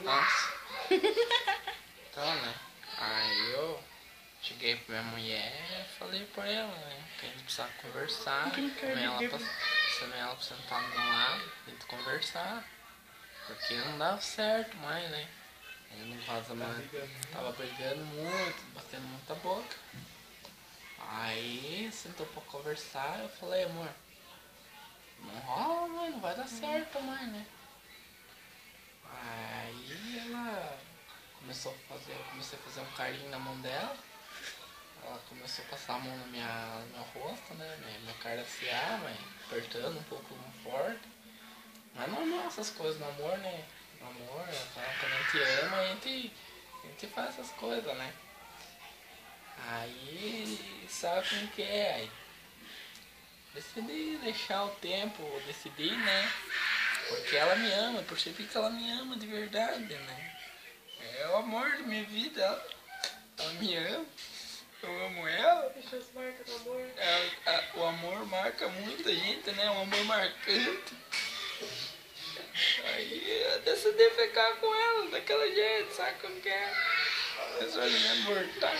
Nossa. Então, né? Aí eu cheguei pra minha mulher e falei pra ela, né? Que a gente precisava conversar. Chamei ela pra sentar do meu lado, a gente conversar. Porque não dava certo mais, né? Aí no casamento tava brigando muito, batendo muita boca. Aí sentou pra conversar, eu falei, amor, não rola mais, não vai dar certo mais, né? Aí ela comecei a fazer um carinho na mão dela. Ela começou a passar a mão no meu rosto, né? Me acariciar, apertando um pouco forte. Mas não essas coisas no amor, né? No amor, quando a gente ama, a gente faz essas coisas, né? Aí, sabe como que é? Aí, decidi deixar o tempo, decidi, né? Porque ela me ama, eu percebi que ela me ama de verdade, né? É o amor da minha vida, ela me ama, eu amo ela. O amor marca muita gente, né? Um amor marcante. Aí eu decidi ficar com ela daquele jeito, sabe como que é? Eu só me amor, tá?